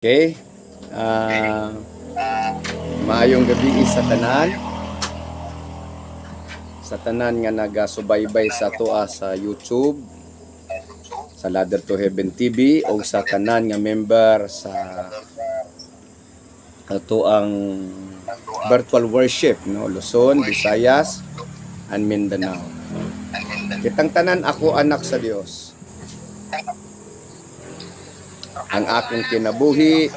Okay? Ah, maayong gabi sa tanan. Sa tanan nga nagasubaybay sa tuwa sa YouTube, sa Ladder to Heaven TV o sa tanan nga member sa tuang virtual worship, no, Luzon, Visayas, and Mindanao. Kitang tanan, ako anak sa Dios. Ang aking kinabuhi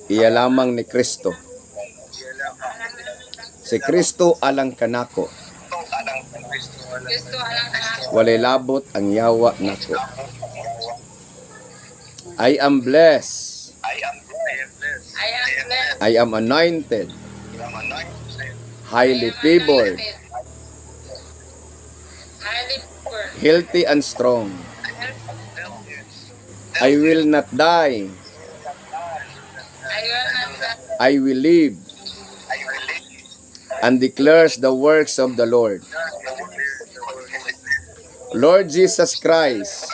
iya lamang ni Kristo. Si Kristo alang kanako. Walay labot ang yawa nako. I am blessed. I am anointed. Highly favored. Healthy and strong. I will not die. I will live and declares the works of the Lord. Lord Jesus Christ,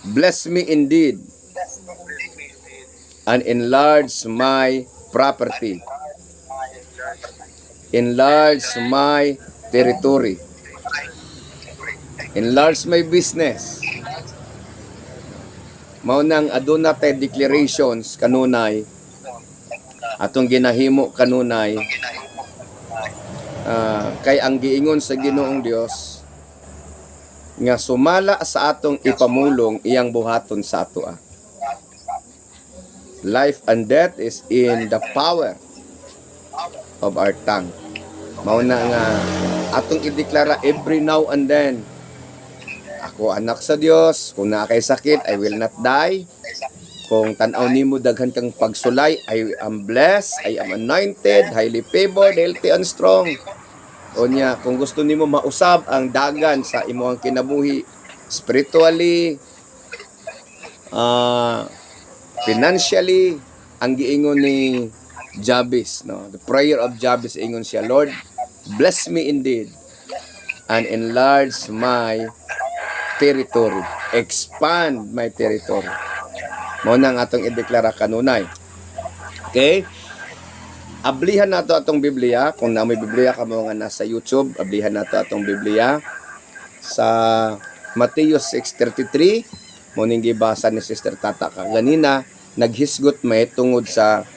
bless me indeed and enlarge my property. Enlarge my territory. Enlarge my business. Mao nang aduna tay declarations kanunay atong ginahimo kanunay kay ang giingon sa Ginoong Dios nga sumala sa atong ipamulong iyang buhaton sa atoa. Life and death is in the power of our tongue. Mao na nga atong ideklara every now and then, ako anak sa Dios, kung naa kay sakit, I will not die. Kung tanaw nimo daghan kang pagsulay, I am blessed, I am anointed, highly favored, healthy and strong. Onya, kung gusto nimo mausab ang dagan sa imong kinabuhi spiritually, financially, ang giingon ni Jabez, no? The prayer of Jabez, ingon siya, Lord, bless me indeed and enlarge my territory. Expand my territory. Mao nang atong ideklara kanunay. Okay? Ablihan nato atong Biblia. Kung na may Biblia ka mga nasa YouTube, ablihan nato atong Biblia sa Mateo 6:33. Mo ning gibasa ni Sister Tata kaganina, naghisgot may tungod sa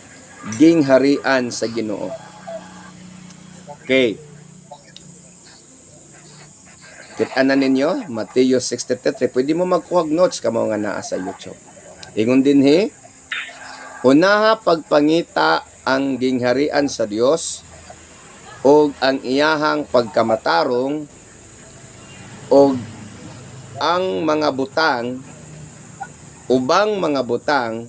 gingharian sa Ginoo. Okay. Kita-anan ninyo, Mateo 6:33. Pwede mo magkuha notes ka mga naa sa YouTube. Ingon din unaha pagpangita ang gingharian sa Dios o ang iyahang pagkamatarong o ang mga butang, ubang mga butang,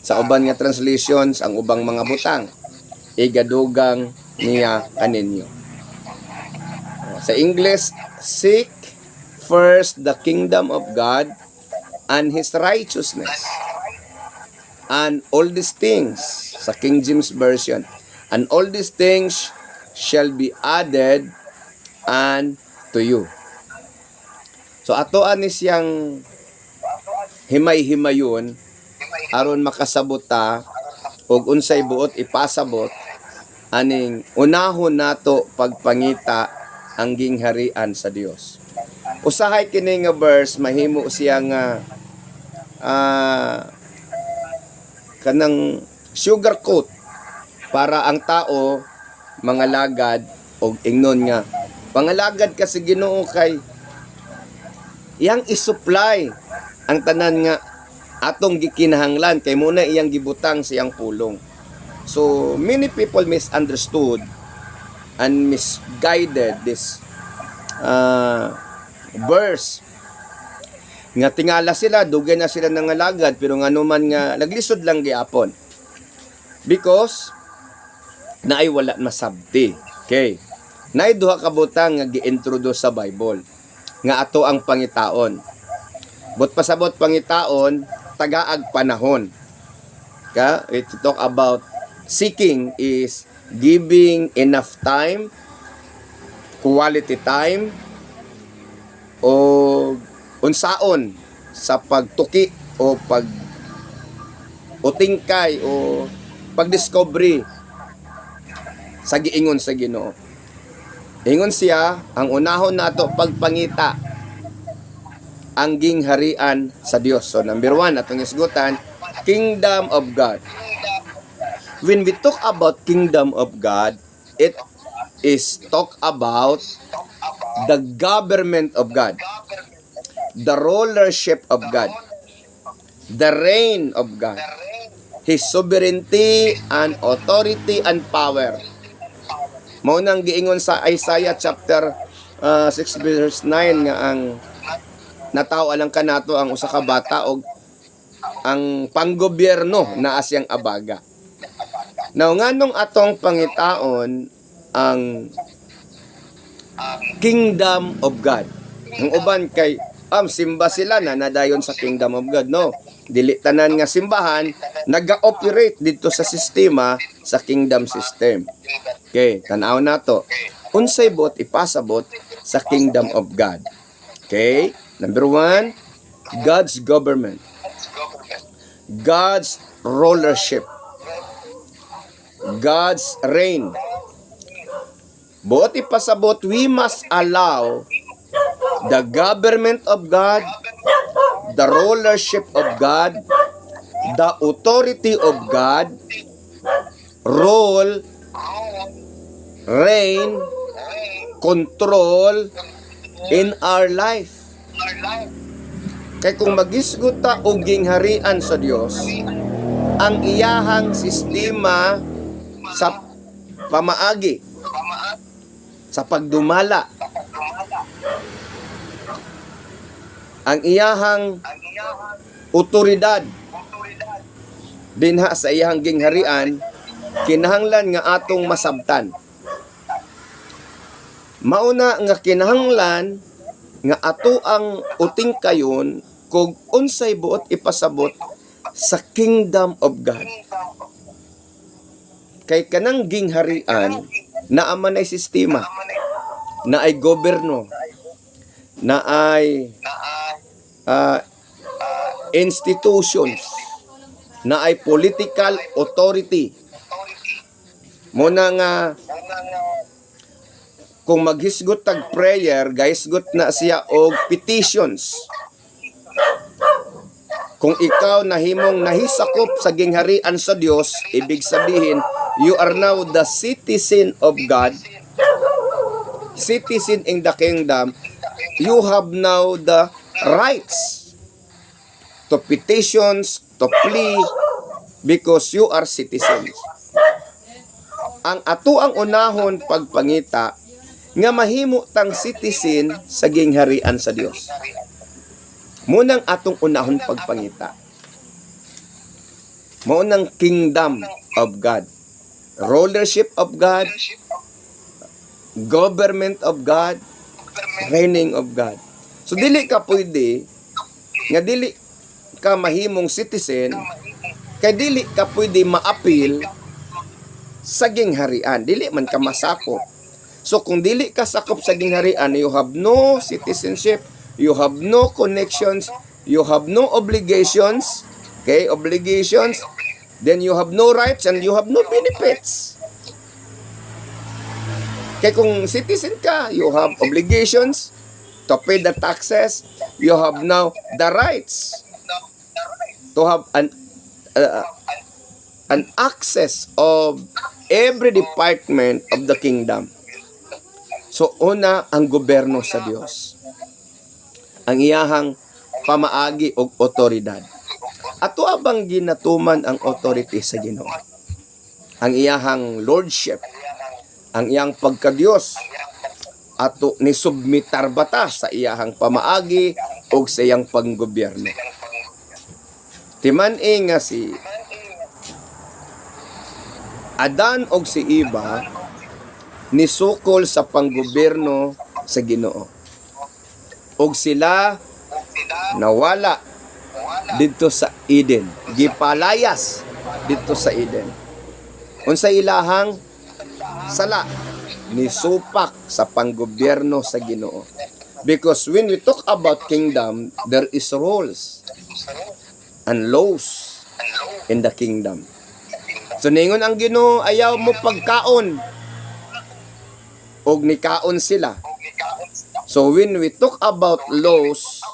sa uban nga translations, ang ubang mga butang, igadugang niya kaninyo. Sa English, seek first the kingdom of God and His righteousness. And all these things, sa King James Version, and all these things shall be added unto you. So atoan ni siyang himay-himayon aron makasabot ta og unsay buot ipasabot aning unahon nato pagpangita ang gingharian sa Dios. Usahay kini nga verse mahimo siya nga kanang sugarcoat para ang tao mangalagad og ingnon nga pangalagad ka sa Ginoo kay iyang isupply ang tanan nga atong gikinahanglan kay muna iyang gibutang sa iyang pulong. So many people misunderstood and misguided this verse. Nga tingala sila, dugay na sila nangalagad, pero nga naman nga naglisod lang giapon. Because naay wala masabti. Okay. Naay duha ka butang nga gi-introduce sa Bible nga ato ang pangitaon. But pasabot pangitaon, tagaag panahon. Okay? It talk about seeking is giving enough time, quality time, o unsaon sa pagtuki o tingkay o pagdiscovery sa giingon sa Ginoo. Ingon siya, ang unahon nato pagpangita ang gingharian sa Dios. So number 1 atong isgutan, Kingdom of God. When we talk about Kingdom of God, it is talk about the government of God, the rulership of God, the reign of God, His sovereignty and authority and power. Mao nang giingon sa Isaiah chapter 6 verse 9 nga ang natawa lang kanato ang usa ka bata og ang panggobyerno naa siyang abaga. Now nganong atong pangitaon ang Kingdom of God. Ang uban kay simba sila na nadayon sa Kingdom of God, no? Dili tanan nga simbahan naga-operate dito sa sistema sa kingdom system. Okay, tanaw nato. Unsay bot ipasabot sa Kingdom of God. Okay? Number 1, God's government. God's rulership. God's reign. Bot ipasabot, we must allow the government of God, the rulership of God, the authority of God, rule, reign, control in our life. Kaya kung magisgot ta og gingharian sa Dios, ang iyahang sistema sa pamaagi, sa pagdumala, ang iyahang otoridad dinha sa iyahang gingharian, kinahanglan nga atong masabtan. Mauna nga kinahanglan nga ato ang uting kayon kung unsay buot ipasabot sa Kingdom of God. Kay kanang gingharian naa man ay sistema, na ay gobyerno, na ay institutions, na ay political authority. Muna nga kung maghisgot tag prayer, gahisgot na siya og petitions. Kung ikaw nahimong nahisakop sa gingharian sa Dios, ibig sabihin, you are now the citizen of God, citizen in the kingdom. You have now the rights to petitions, to plea, because you are citizens. Ang ato ang unahon pagpangita nga mahimo tang citizen sa gingharian sa Dios. Munang atong unahon pagpangita. Munang Kingdom of God, rulership of God, government of God, reigning of God. So dili ka pwede nga dili ka mahimong citizen kay dili ka pwede maapil sa gingharian, dili man ka masakop. So kung dili ka sakop sa gingharian, you have no citizenship, you have no connections, you have no obligations, okay, obligations, then you have no rights and you have no benefits. Kaya kung citizen ka, you have obligations to pay the taxes, you have now the rights to have an access of every department of the kingdom. So, una, ang gobyerno sa Dios. Ang iyahang pamaagi o otoridad. Ato abang ginatuman ang authority sa Ginoo. Ang iyahang lordship, ang iyang pagka-Dios, ato ni submitar bata sa iyahang pamaagi o sa iyang panggobyerno. Timan nga si Adan og si Eva nisukol sa panggobyerno sa Ginoo. Og sila nawala dito sa Eden. Gipalayas dito sa Eden. Unsa ilahang sala? Nisupak sa panggobyerno sa Ginoo. Because when we talk about kingdom, there is rules and laws in the kingdom. So ningon ang Ginoo, ayaw mo pagkaon og nikaon sila. So when we talk about laws,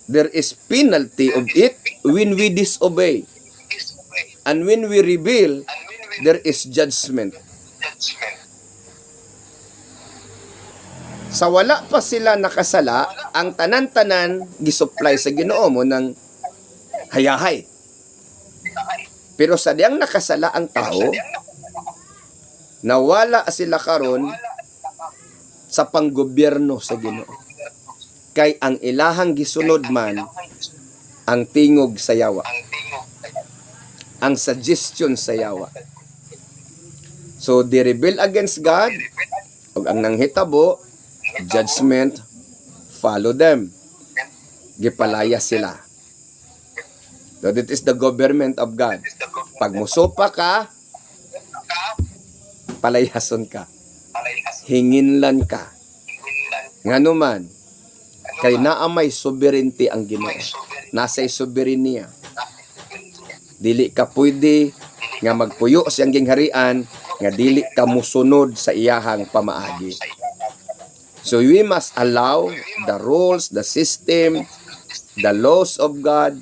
there is penalty of it when we disobey. And when we rebel, there is judgment. Sa wala pa sila nakasala, ang tanan-tanan gisupply sa Ginoo mo ng hayahay. Pero sa diyang nakasala ang tao, nawala sila karon sa panggobyerno sa Ginoo. Kay ang ilahang gisunod man ang tingog sa yawa. Ang suggestion sa yawa. So, they rebel against God, ug ang nanghitabo, judgment, follow them. Gipalaya sila. So, that is the government of God. Pag musopa ka, palayason ka. Hinginlan ka. Ngano man, kay naamay sovereignty ang Ginoo. Nasa'y soberenya. Dili ka pwede nga magpuyo siyang gingharian nga dili ka musunod sa iyahang pamaagi. So we must allow the rules, the system, the laws of God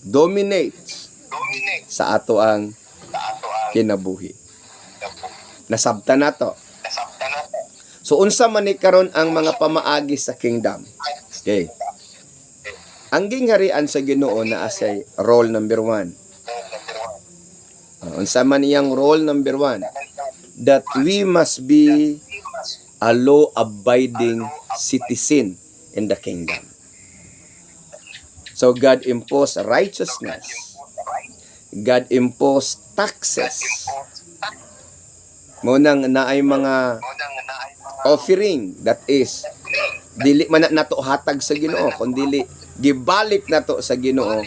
dominate sa ato ang kinabuhi. Nasabta na to. So unsa man ni karon ang mga pamaagi sa kingdom? Okay. Ang gingharian sa Ginoo na asay role number 1. Unsa man iyang role number 1? That we must be a law-abiding citizen in the kingdom. So God imposed righteousness. God imposed taxes. Munang naay mga offering, that is dili man nato hatag sa Ginoo, kundi gibalik nato sa Ginoo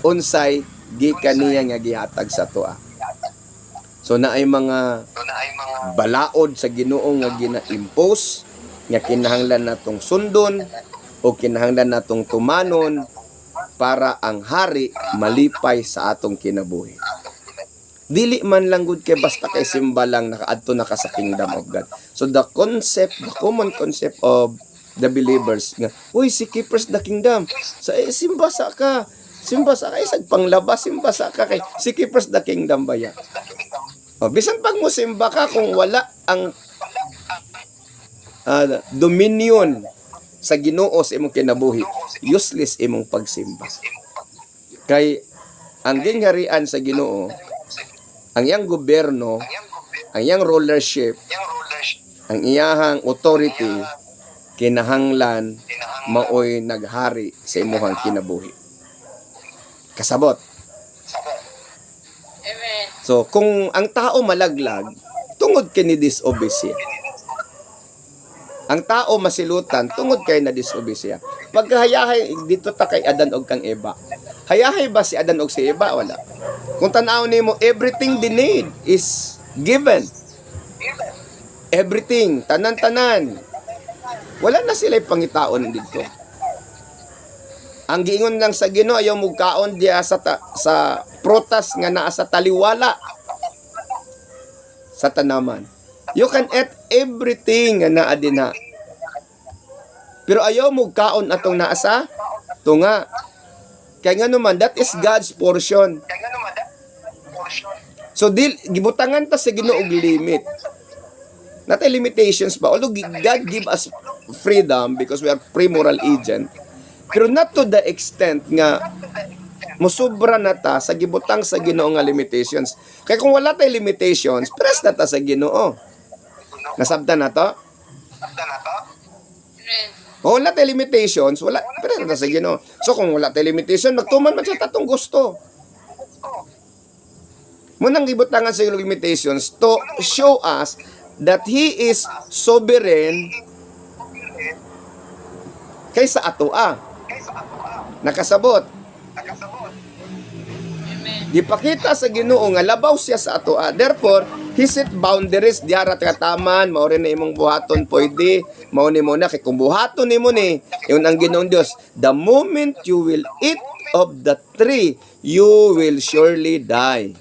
unsay gikan niya nga gihatag sa toa. So naay mga balaod sa Ginoo nga gina-impose nga kinahanglan natong sundon o kinahanglan natong tumanon para ang hari malipay sa atong kinabuhi. Dili man lang gud kay basta kay simba lang nakaadto na ka sa kingdom of God. So the concept, the common concept of the believers nga, uy, si keepers the kingdom. Sa simba sa ka isag panglabas, simba sa ka kay si keepers the kingdom ba ya? O bisan pag mo simba ka kung wala ang dominion sa Ginoo sa imong kinabuhi, useless imong pagsimba. Kay ang gingharian sa Ginoo, ang iyang gobyerno, ang iyang rulership, ang iyahang authority, kinahanglan maoy naghari sa imuhang kinabuhi. Kasabot. Amen. So, kung ang tao malaglag, tungod kini disobey siya. Ang tao masilutan, tungod kay na disobey siya. Pagkahayahay, dito ta kay Adan og kang Eva. Hayahay ba si Adan og si Eva? Wala. Kung tanaw nimo, everything they need is given. Everything, tanan-tanan. Wala na sila pangitaon dito. Ang giingon lang sa Ginoo ayaw mo kaon diya sa prutas nga naa sa taliwala sa tanaman. You can eat everything nga naa dinha. Pero ayaw mo kaon atong naa sa tunga. Kaya nga naman, that is God's portion. So, gibutangan ta sa Ginoo og limit. Natay limitations pa. Although God give us freedom because we are pre-moral agent. Pero not to the extent nga musubra na ta sa gibutang sa Ginoo nga limitations. Kaya kung wala tay limitations, press na ta sa Ginoo. Nasabtan na to? O wala tay limitations, wala, press na ta sa Ginoo. So kung wala tay limitation, magtuman man sa tatong gusto. Munang gibutangan sa limitations to show us that He is sovereign kaysa atoa. Nakasabot. Amen. Gipakita sa Ginoo nga labaw siya sa atoa. Therefore, He set boundaries diara kataman, mao rin na imong buhaton pwede, mao ni mo na kay kung buhaton nimo ni, yun ang Ginoong Dios, the moment you will eat of the tree, you will surely die.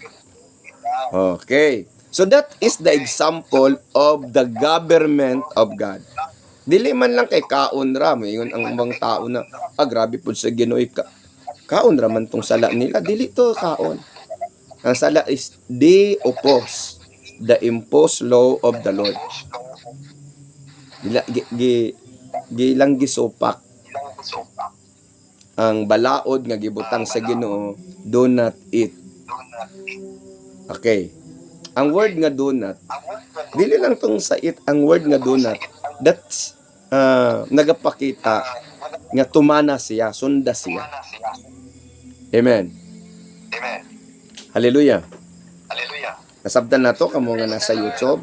Okay. So that is the example of the government of God. Dili man lang kay kaon ra, mayon ang mga tao na grabe pud sa Ginoo kaon ra man tong sala nila, dili to kaon. Ang sala is they oppose the imposed law of the Lord. Gilang gisupak ang balaod nga gibutang sa Ginoo, do not eat. Okay. Ang word nga do not, dili lang tong sa eat, ang word nga do not, that's nagapakita nga tumana siya, sunda siya. Amen. Amen. Hallelujah. Hallelujah. Nasabtan na to kamo nga nasa YouTube.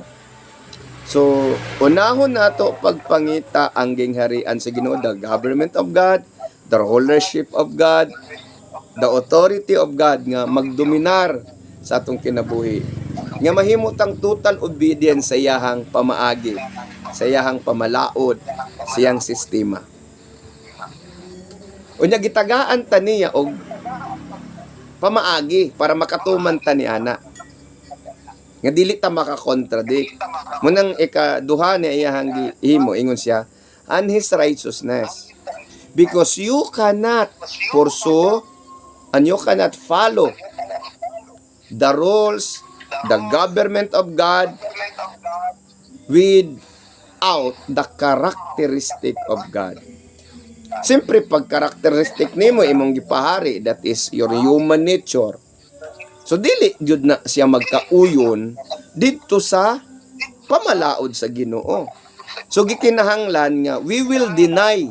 So, unahon nato pagpangita ang gingharian sa Ginoo, the government of God, the rulership of God, the authority of God nga magdominar sa atong kinabuhi. Nga mahimutang total obedience sa iyahang pamaagi, sa iyahang pamalaod, sa iyang sistema. Unya gitagaan ta niya og pamaagi para makatuman ta ni ana. Nga dili ta makakontradict. Munang ikaduha ni iyahang gihimo ingon siya, and his righteousness. Because you cannot pursue and you cannot follow the rules, the government of God without the characteristic of God. Siyempre, pag characteristic nimo imong gipahari, that is your human nature. So, dili jud na siya magkauyon dito sa pamalaod sa Ginoo. So, gikinahanglan nga, we will deny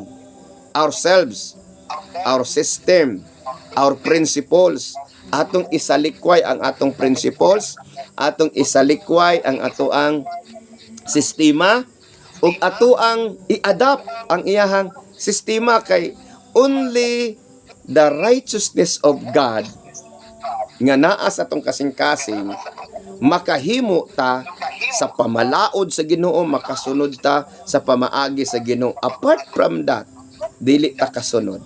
ourselves, our system, our principles, atong isalikway ang atong principles, atong isalikway ang atoang sistema, ug atoang i-adapt ang iyahang sistema kay only the righteousness of God nga naa sa atong kasing-kasing makahimo ta sa pamalaod sa Ginoo, makasunod ta sa pamaagi sa Ginoo. Apart from that, dili ta kasunod.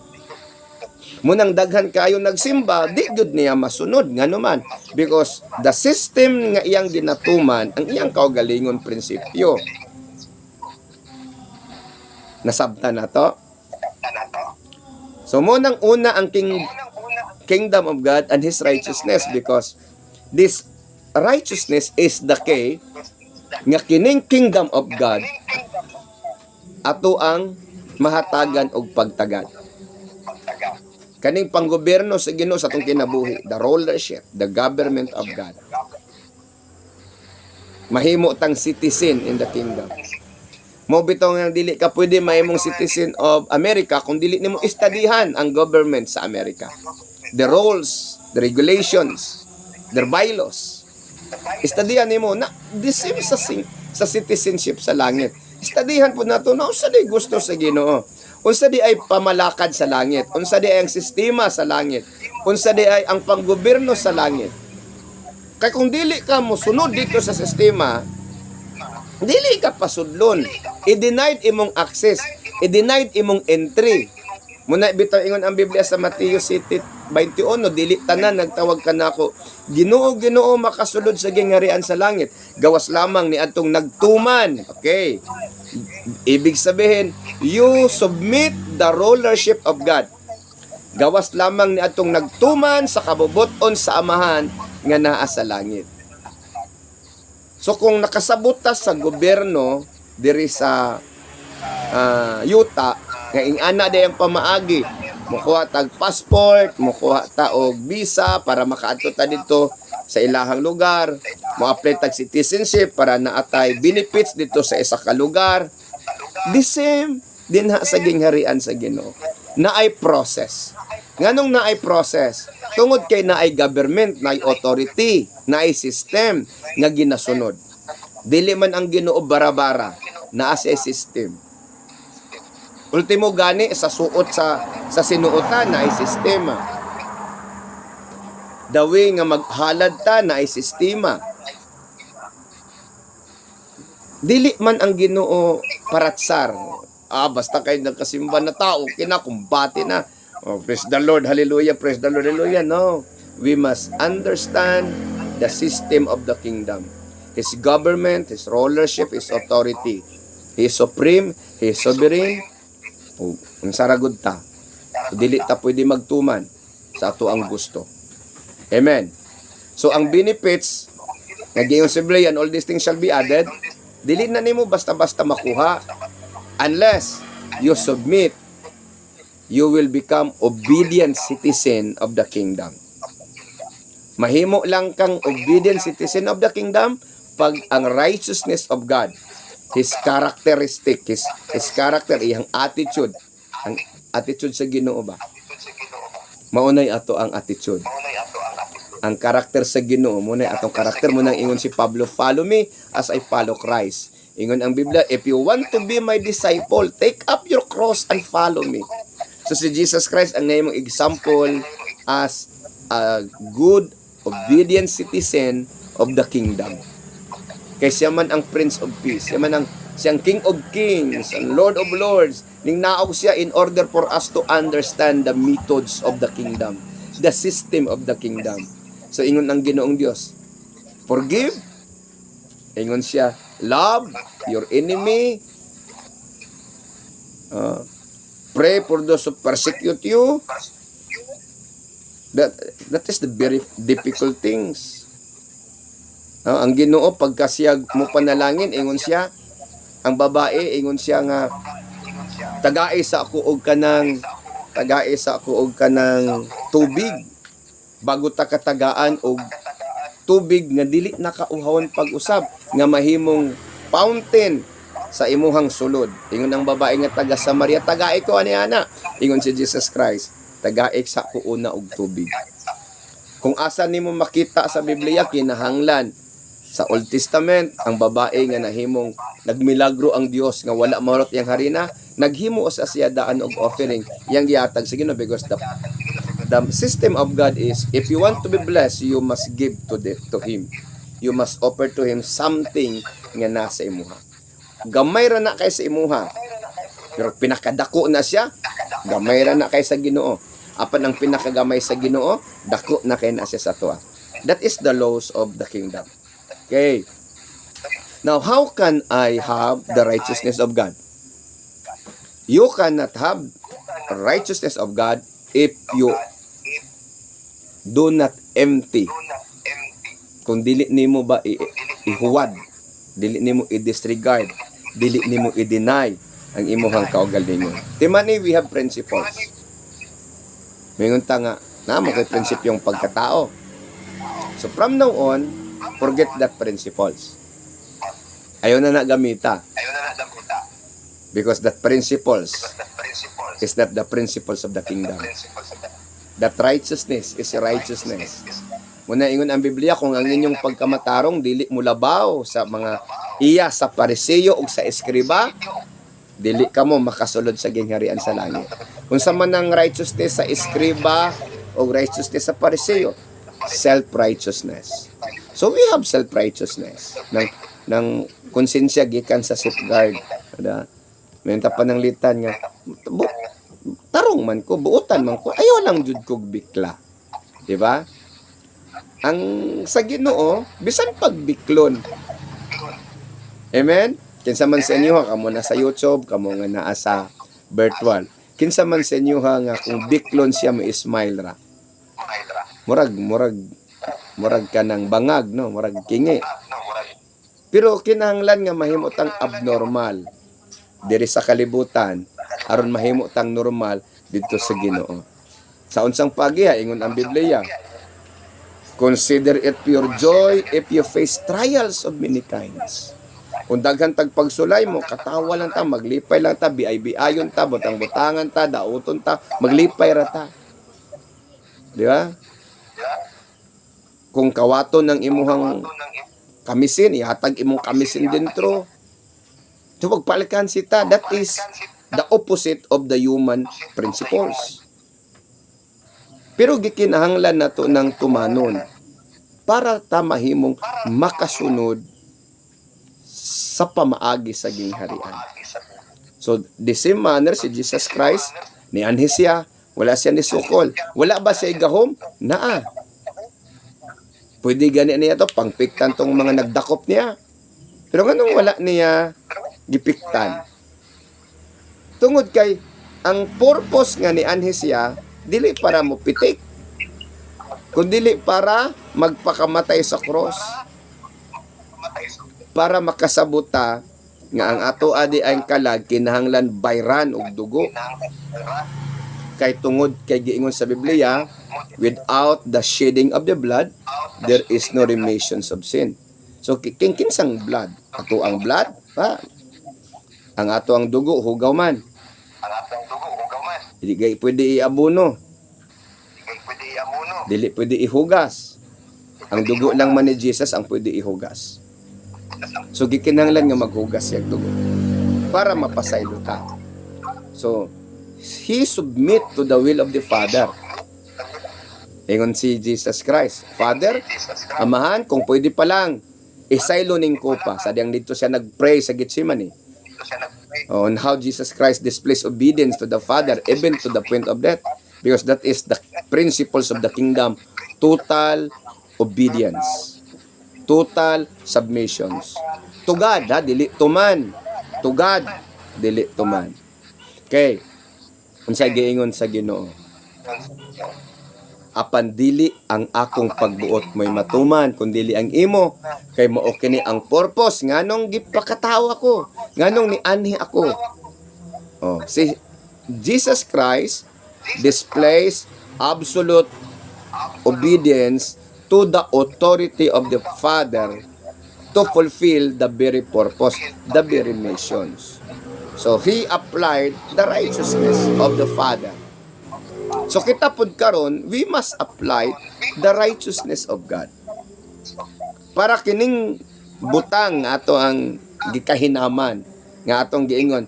Munang daghan kayo nagsimba, di gud niya masunod nganuman because the system nga iyang ginatuman ang iyang kaugalingon prinsipyo. Nasabtan na to. So munang una ang kingdom of God and His righteousness because this righteousness is the key nga kining kingdom of God ato ang mahatagan og pagtagad. Kaning panggobyerno sa Ginoo sa atong kinabuhi, the rulership, the government of God. Mahimo tang citizen in the kingdom. Mo bitaw nga dili ka pwede mahimong citizen of America kung dili nimo istadihan ang government sa America. The rules, the regulations, their bylaws. Istadihan nimo na the same sa citizenship sa langit. Istadihan po nato na unsa day gusto sa Ginoo. Unsa di ay pamalakad sa langit, unsa di ay ang sistema sa langit, unsa di ay ang panggobyerno sa langit. Kay kung dili ka mosunod dito sa sistema, dili ka pasudlon. I-denied imong access, i-denied imong entry. Muna bitaw ingon ang Biblia sa Mateo 7:21, dili tanan nagtawag kanako, Ginoo, Ginoo, makasulod sa gingharian sa langit. Gawas lamang ni adtong nagtuman. Okay. Ibig sabihin, you submit the rulership of God. Gawas lamang ni atong nagtuman sa kabubuton sa amahan nga naa sa langit. So kung nakasabot ta sa gobyerno diri sa yuta nga ingana day ang pamaagi, mokuha tag passport, mokuha ta og visa para makaadto ta dito sa ilahang lugar, mo-apply tag citizenship para naatay benefits dito sa isa ka lugar. The same dinha sa gingharian sa Ginoo. Naay process. Nganong naay process? Tungod kay naay government, naay authority, naay system nga ginasunod. Dili man ang Ginoo bara-bara, naa sa system. Ultimo gani sa suot sa sinuotan naay sistema. The way nga maghalad ta naay sistema. Dili man ang Ginoo paratsar. Basta kay nagkasimba na tao, kinakumbati na. Praise the Lord, hallelujah, praise the Lord, hallelujah. No. We must understand the system of the kingdom. His government, His rulership, His authority. He is supreme, He is sovereign. Ang saragod ta. Dili ta pwede magtuman sa ato ang gusto. Amen. So ang benefits naging sibli and all these things shall be added. Dili na nimo basta-basta makuha unless you submit. You will become obedient citizen of the kingdom. Mahimo lang kang obedient citizen of the kingdom pag ang righteousness of God, His characteristic, His character, iyang attitude, ang attitude sa Ginoo ba? Maunay ato ang attitude. Ang karakter sa Ginoo, munay atong karakter, munang ingon si Pablo, follow me as I follow Christ. Ingon ang Biblia, if you want to be my disciple, take up your cross and follow me. So si Jesus Christ ang nahimong example as a good, obedient citizen of the kingdom. Kay siya man ang Prince of Peace, siyang King of Kings, and Lord of Lords. Ning naog siya in order for us to understand the methods of the kingdom, the system of the kingdom. So ingon ang Ginoong Dios, forgive. Ingon siya, love your enemy. Pray for those who persecute you. That is the very difficult things. Ang Ginoo pagka siya mo panalangin, ingon siya, ang babae ingon siya nga tagaay sa ako og kanang tubig bago ta katagaan og tubig nga dili nakauhawon pag-usab nga mahimong fountain sa imuhang sulod. Ingon ang babae nga taga Samaria, tagaay ko ani ana. Ingon si Jesus Christ, tagaay sa ko una og tubig. Kung asa nimo makita sa Biblia kinahanglan sa Old Testament, ang babae nga nahimong nagmilagro ang Dios nga wala marot yang harina, naghimo sa siya daan og offering yang gihatag sa Ginoo because the system of God is if you want to be blessed, you must give to Him. You must offer to Him something nga nasa imuha. Gamay ra na kay sa imuha. Pero pinakadako na siya, gamay ra na kay sa Ginoo. Apan ang pinakagamay sa Ginoo, dako na kay na siya sa tuwa. That is the laws of the kingdom. Okay. Now, how can I have the righteousness of God? You cannot have righteousness of God if you do not empty. Kung dili nimo ba ihuwad, dili nimo i-disregard, dili nimo i-deny ang imuhang kaugalingon. Timani, we have principles. Mingon ta nga, namo kay prinsipyong pagkatao. So from now on, forget that principles. Ayaw na gamita. Because that principles is not the principles of the kingdom. That righteousness is righteousness. Muna ingon ang Biblia, kung ang inyong pagkamatarong dili mo labaw sa mga iya sa Pariseo o sa Eskriba, dili ka mo makasulod sa gingharian sa langit. Kung sa man ang righteousness sa Eskriba o righteousness sa Pariseo, self-righteousness. So we have self-righteousness ng konsensya gikan sa safeguard. Menta pa ng litan nga, tarong man ko, buutan man ko, ayaw lang jud kog bikla. Diba? Ang sa Ginoo, bisan pagbiklon. Amen? Kinsa man sa inyo, kamo na sa YouTube, kamo nga naa sa virtual. Kinsa man sa inyo nga kung biklon siya may smile ra. Murag ka ng bangag, no? Murag kingi. Pero kinahanglan nga mahimutang abnormal diri sa kalibutan aron mahimutang normal dito sa Ginoo. Sa unsang pagiha ingon ang Biblia, consider it pure joy if you face trials of many kinds. Kung daghan tag pagsulay mo, katawa lang ta, maglipay lang ta, biay-biayon ta, butang-butangan ta, dauton ta, maglipay ra ta. Di ba? Kung kawaton ng imuhang kamisin, ihatag imong kamisin dentro. So, pagpalikan sita, that is the opposite of the human principles. Pero gikinahanglan nato ng tumanon para ta mahimong makasunod sa pamaagi sa gingharian. So, the same manner si Jesus Christ, ni anhi siya, wala siya ni sukol. Wala ba siya igahom? Naa. Pwede gani niya to, pangpiktan tong mga nagdakop niya. Pero nganong wala niya gipiktan? Tungod kay, ang purpose nga ni anhi siya, dili para mo pitik, kundi para magpakamatay sa cross. Para makasabuta nga ang ato adi ay kalag kinahanglan bayran og dugo. Kay tungod kay giingon sa Biblia, without the shedding of the blood, there is no remission of sin. So kinsang blood? Ato ang blood, ha? Ang ato ang dugo hugaw man. Dili pwede iabuno. Dili pwede ihugas. Ang dugo lang man ni Jesus ang pwede ihugas. So gikinahanglan nga maghugas siya dugo para mapasaylo ta. So he submit to the will of the Father. Ingon si Jesus Christ, Father, Amahan, kung pwede pa lang, isaylo ning kopa. Sadyang dito siya nagpray sa Gethsemane. On how Jesus Christ displays obedience to the Father, even to the point of death. Because that is the principles of the kingdom. Total obedience. Total submissions. To God, ha? Dili to man. To God, dili to man. Okay. Unsay giingon sa Ginoo? Apan dili ang akong pagbuot mo'y matuman, kundi ang imo. Kay mao kini ang purpose nganong gipakatawa ko. Nganong ni anhi ako. Oh, si Jesus Christ displays absolute obedience to the authority of the Father to fulfill the very purpose, the very missions. So, He applied the righteousness of the Father. So, kita pud karon, we must apply the righteousness of God. Para kining butang nga ato ang gikahinaman, nga atong giingon.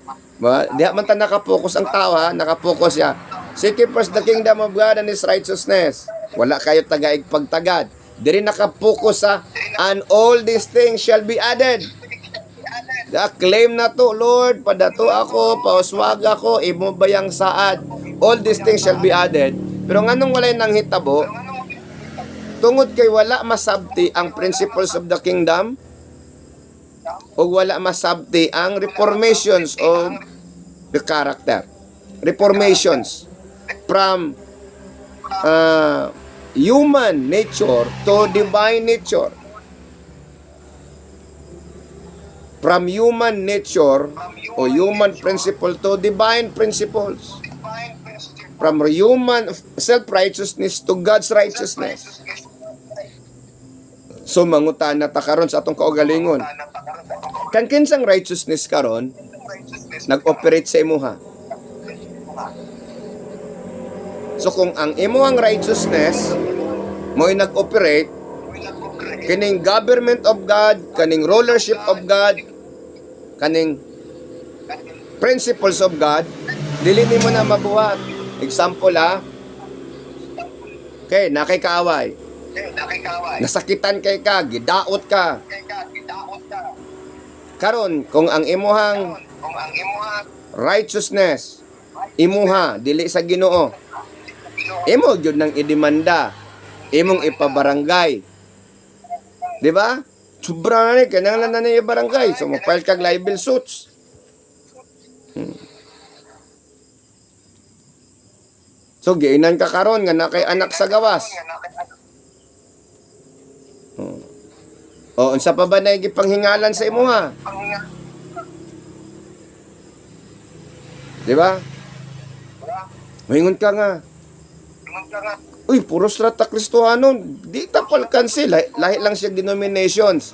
Diha man ta nakapokus ang tao, ha? Nakapokus siya. Seek ye first the kingdom of God and His righteousness. Wala kayo tagaig pagtagad. Diri nakapokus sa and all these things shall be added. Claim na to, Lord, padato ako, pauswag ako, imo bayang saad. All these things shall be added. Pero nganong walay nang hitabo, tungod kay wala masabti ang principles of the kingdom, o wala masabti ang reformations of the character. Reformations from human nature to divine nature. From human nature o human principle to divine principles. From human self-righteousness to God's righteousness. So mangutan na ta karon sa atong kaugalingon. Kan kinsang righteousness karon nag-operate sa imuha. So kung ang imuhang righteousness mo'y nag-operate kaning government of God, kaning rulership of God, kaning principles of God, dili nimo na mabuhat. Example, ha? Okay, nakay kaaway. Nasakitan kay ka, gidaot ka. Karon kung ang imuhang righteousness imuha dili sa Ginoo, imo gyud nang idemanda, imong ipabarangay. Di ba? Sobra na ni, kailangan na niya barangay. So, mag-file kag libel suits. So, giinan ka karon nga na kay anak sa gawas. O, unsa pa ba na gipanghingalan sa imo, ha? Di ba? Mahingon ka nga. Uy, puro strata Kristohanon. Di tapal cancel. Lahi lang siya denominations.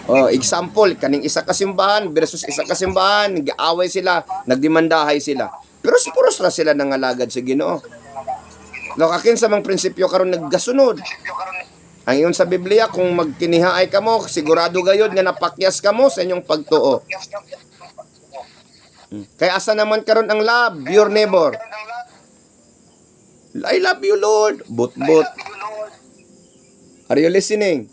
Oh, example, kaning isa kasimbahan versus isa kasimbahan, nag-aaway sila, nagdemandahay sila. Pero puros ra sila nangalagad sa Ginoo. Lakakin sa mga prinsipyo karon naggasunod. Ang iyon sa Biblia, kung magkinihaay ka mo, sigurado gayod nga napakyas ka mo sa inyong pagtuo. Kaya asa naman karon ang love your neighbor? I love you, Lord. But. Are you listening?